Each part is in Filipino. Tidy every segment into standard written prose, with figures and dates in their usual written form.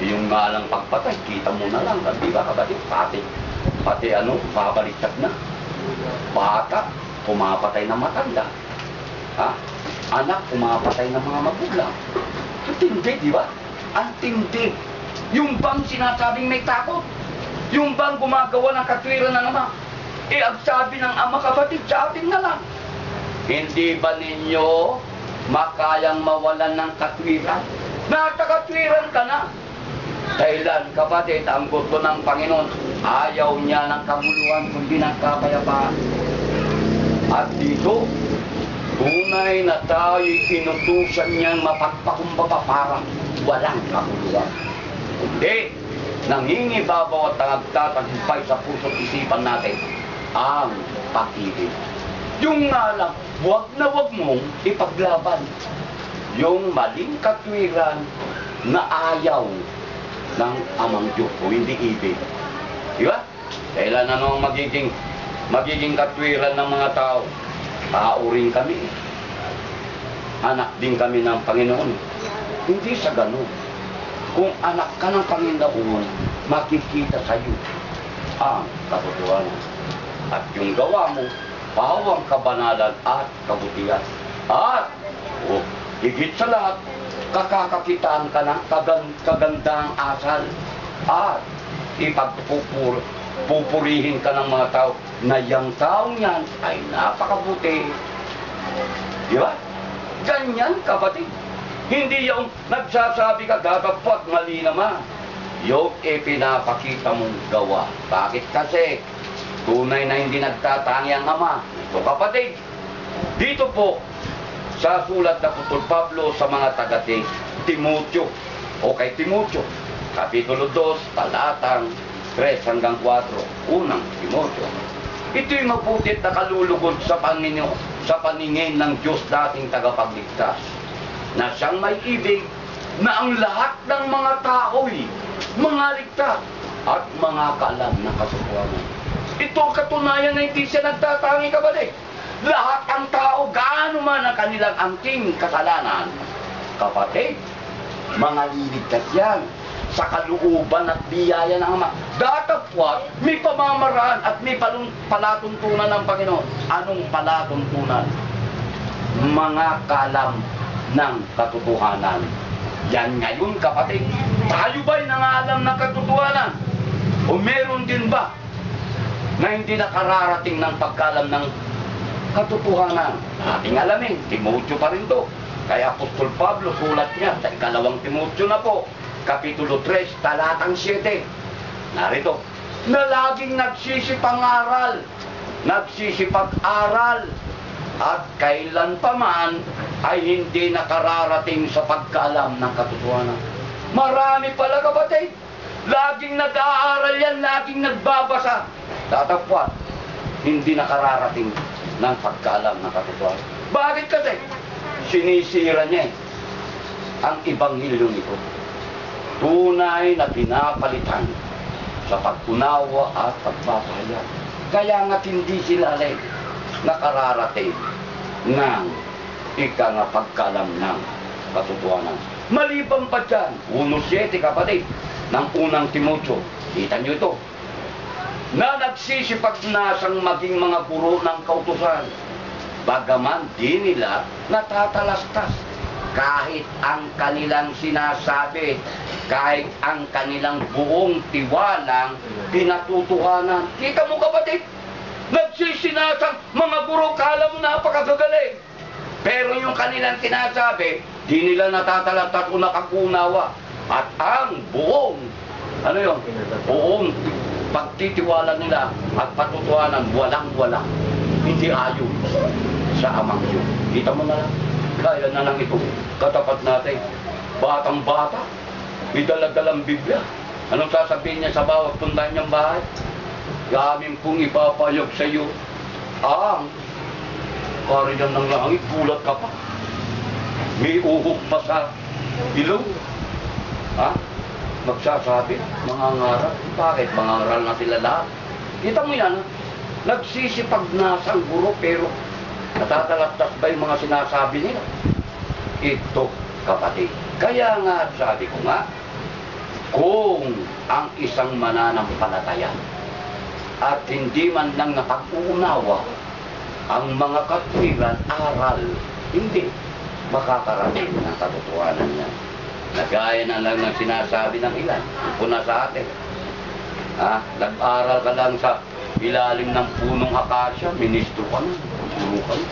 Yung nga lang pagpatay, kita mo na lang, di ba kapatid? Pati babaliktad na. Bata, pumapatay na matanda. Ha? Anak, pumapatay ng mga magulang. Ang tindi, di ba? Ang tindi. Yung bang sinasabing may takot? Yung bang gumagawa ng katwiran ng ama? Ang sabi ng ama, kapatid, sa atin na lang. Hindi ba ninyo makayang mawalan ng katwiran? Nakakatwiran ka na. Dahilan, kapatid, ang gusto ng Panginoon, ayaw niya ng kabuluhan, kundi ng kapayapaan. At dito, tunay na tayo'y inutusan niyang mapagpakumbaba para walang kabuluhan. Kundi, nangingibabaw at nagtatagumpay sa puso't isipan natin ang pag-ibig. Yung nga lang, huwag na huwag mong ipaglaban yung maling katwiran na ayaw ng amang Diyos o hindi ibig. Di ba? Kailan ang magiging katwiran ng mga tao? Tao rin kami. Anak din kami ng Panginoon. Hindi sa ganun. Kung anak ka ng Panginoon, makikita sa iyo ang katotohanan. At yung gawa mo, pawang kabanalan at kabutihan. At, higit sa lahat, kakakakitaan ka ng kagandang asal. At pupurihin ka ng mga tao na yung taong yan ay napakabuti. Di ba? Ganyan, kapatid. Hindi yung nagsasabi ka gagapot, mali naman. Yung ipinapakita mong gawa. Bakit kasi? Tunay na hindi nagtatangi ang ama. So kapatid, dito po, sa sulat na Apostol Pablo sa mga taga-Timotyo, o kay Timotyo, Kapitulo 2, talatang 3 hanggang 4, unang Timotyo. Ito'y mabuti at nakalulugod sa paningin ng Diyos dating tagapagligtas, na siyang may ibig na ang lahat ng mga tao'y mga ligtas at mga kaalam ng katotohanan. Ito ang katunayan na hindi siya nagtatangi, kapatid. Lahat ang tao, gaano man ang kanilang angking kasalanan, kapatid, mga liligtas yan sa kalooban at biyaya ng Ama. Datapwat, may pamamaraan at may palatuntunan ng Panginoon. Anong palatuntunan? Mga kalam ng katotohanan. Yan ngayon, kapatid. Tayo ba'y nangalam ng katotohanan? O meron din ba na hindi nakararating ng pagkalam ng katotohanan? Ating alamin, Timotyo pa rin to. Kaya Apostol Pablo, sulat niya sa ikalawang Timotyo na po, Kapitulo 3, talatang 7. Narito, na laging nagsisipag-aral, at kailan pa man ay hindi nakararating sa pagkaalam ng katotohanan. Marami pala, kapatid. Laging nag-aaral yan, laging nagbabasa. Tatapwat, hindi nakararating ng pagkaalam ng katotohanan. Bakit kasi? Sinisira niya ang ibanghilyo nito. Tunay na pinapalitan sa pag-unawa at pagpapahayag. Kaya nga hindi sila nakararating ng pagkaalam ng katotohanan. Maliban pa dyan, 1:7, kapatid, ng unang Timotyo. Kita nyo ito. Na nagsisipag na siyang maging mga guro ng kautusan, bagaman di nila natatalastas kahit ang kanilang sinasabi, kahit ang kanilang buong tiwalang pinatutuhanan. Kita mo, kapatid, nagsisinasang mga guro, kala mo napakagagaling. Pero yung kanilang sinasabi, di nila natatalastas o nakakunawa. At ang buong, buong pagtitiwala nila at patutuhanan, walang-wala. Hindi ayon sa amang Diyos. Kita mo na lang, kaya na lang ito. Katapat natin, batang-bata, may daladalang Biblia. Anong sasabihin niya sa bawat puntahan niyang bahay? Yamin pong ipapayag sa iyo ang kariyan ng langit, gulat ka pa. May uhog pa sa ilong. Ha? Magsasabi, mga ngaral. Bakit? Mga ngaral na sila lahat. Kita mo yan, nagsisipag na sang guro, pero natatalastas ba yung mga sinasabi nila? Ito, kapatid. Kaya nga, sabi ko nga, Kung ang isang mananampalataya at hindi man lang napag-uunawa ang mga katwiran, aral, hindi makakarating ng katotohanan niya. Nagaya na lang ng sinasabi ng ilan, puna sa atin. Nag-aral ka lang sa ilalim ng punong akasya, ministro ka na, guru ka na.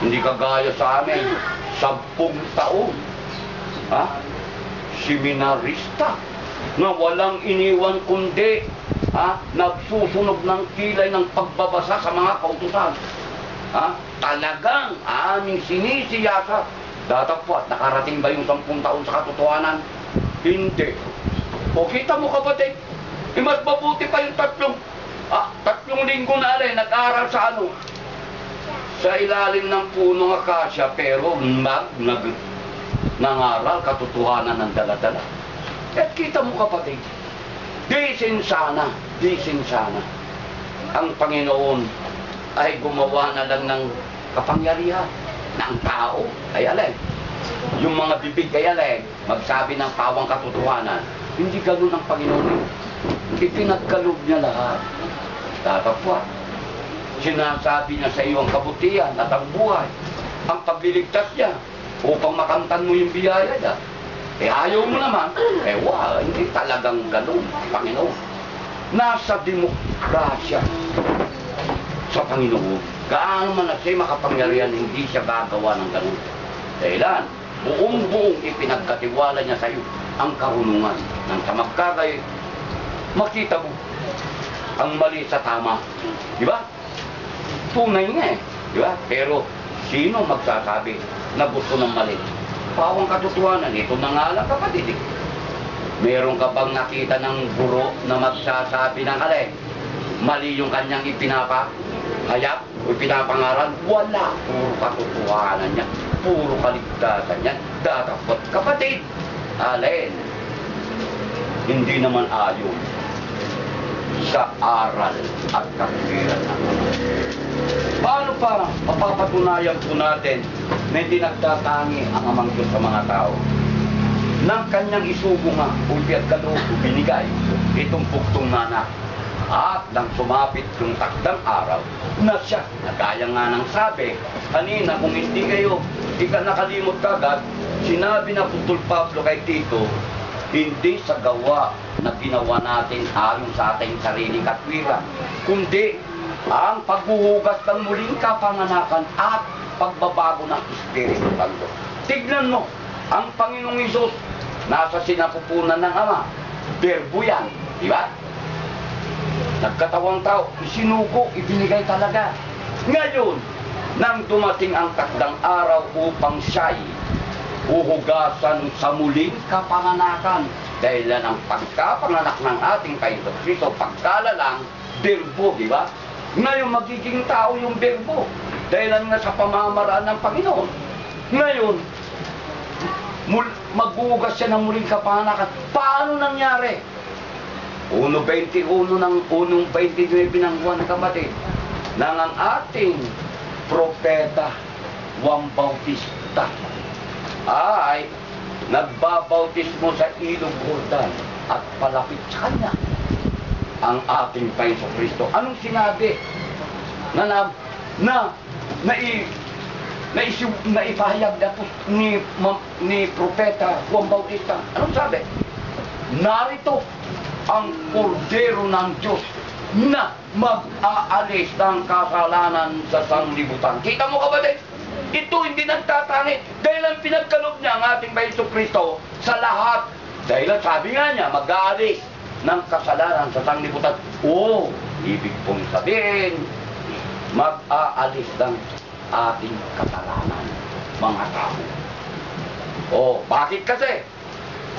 Hindi kagaya sa amin, 10 taon. Seminarista na walang iniwan kundi nagsusunog ng kilay ng pagbabasa sa mga kautusan. Talagang aming sinisiyasa. Datapwat, nakarating ba yung 10 taon sa katotohanan? Hindi. O kita mo kapatid, mas mabuti pa yung 3 linggo na alay, nag-aral sa sa ilalim ng punong akasya, pero nangaral katotohanan ng dala-dala. At kita mo kapatid, disin sana ang Panginoon ay gumawa na lang ng kapangyarihan ng tao ay alay. Yung mga bibig ay alay, magsabi ng pawang katotohanan. Hindi ganun ang Panginoon. Ipinagkaloob niya lahat. Tatapwat. Sinasabi niya sa iyo ang kabutihan at ang buhay. Ang pagliligtas niya upang makamtan mo yung biyaya niya. Ayaw mo naman, hindi talagang ganun, Panginoon. Nasa demokrasya sa Panginoon. Gaano man na siya makapangyarihan, hindi siya gagawa ng ganun. Dahilan, buong ipinagkatiwala niya sa iyo ang karunungan. Nang sa magkagay, makita mo ang mali sa tama. Di ba? Tunay nga di ba? Pero sino magsasabi na gusto ng mali? Pawang katotohanan, ito na nga lang kapatid. Meron ka bang nakita ng guro na magsasabi ng mali yung kanyang ipinapahayag o ipinapangaral? Wala. Puro katotohanan niya. Puro kaligtasan niya. Datapot kapatid. Hindi naman ayon sa aral at katwiran ng mga. Paano pa mapapatunayan po natin na hindi nagtatangi ang Amang Diyos sa mga tao? Nang kanyang isugo nga, ulpiat kaloob, binigay itong puktong mana. At nang sumapit yung takdang araw, na siya, nagaya nga ng sabi, kanina kung hindi kayo, nakalimot kagad, sinabi na Putol Pablo kay Tito, hindi sa gawa na ginawa natin ayon sa ating sariling katwiran, kundi ang paghuhugas ng muling kapanganakan at pagbabago ng Espiritu Santo. Tignan mo, ang Panginoong Hesus nasa sinapupunan ng Ama. Berbo yan, di ba? Nagkatawang tao, isinuko, ibinigay talaga. Ngayon, nang dumating ang takdang araw upang siya'y huhugasan sa muling kapanganakan, dahil ang pagkapanganak ng ating Kristo, pagkalalang, berbo, di ba? Ngayon, magiging tao yung berbo, dahil nga sa pamamaraan ng Panginoon. Ngayon, maghuhugas siya ng muling kapanganakan. Paano nangyari? 1.21 ng 1.29 ng Juan kapatid, nang ang ating propeta Juan Bautista ay nagbabautismo sa ilog Jordan at palapit sa kanya ang ating Panginoong Kristo. Anong sinabi? Naipahayag na po ni propeta Juan Bautista. Anong sabi? Narito ang kordero ng Diyos na mag-aalis ng kasalanan sa sanglibutan. Kita mo kapatid? Ito hindi nagtatangit dahil ang pinagkaloob niya ang ating Panginoong Kristo sa lahat. Dahil sabi nga niya, mag-aalis ng kasalanan sa sanglibutan. Ibig pong sabihin, mag-aalis ng ating kasalanan, mga tao. Bakit kasi?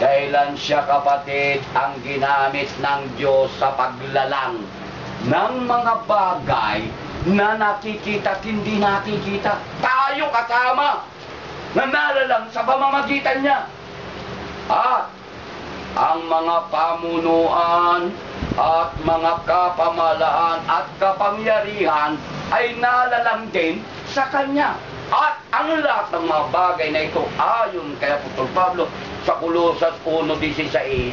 Dahilan siya kapatid ang ginamit ng Diyos sa paglalang ng mga bagay na nakikita at hindi nakikita. Tayo kasama na nalalang sa pamamagitan niya. At ang mga pamunuan at mga kapamalaan at kapangyarihan ay nalalang din sa Kanya. At ang lahat ng mga bagay na ito ayon kay Apostol Pablo sa Kolosas 1:16,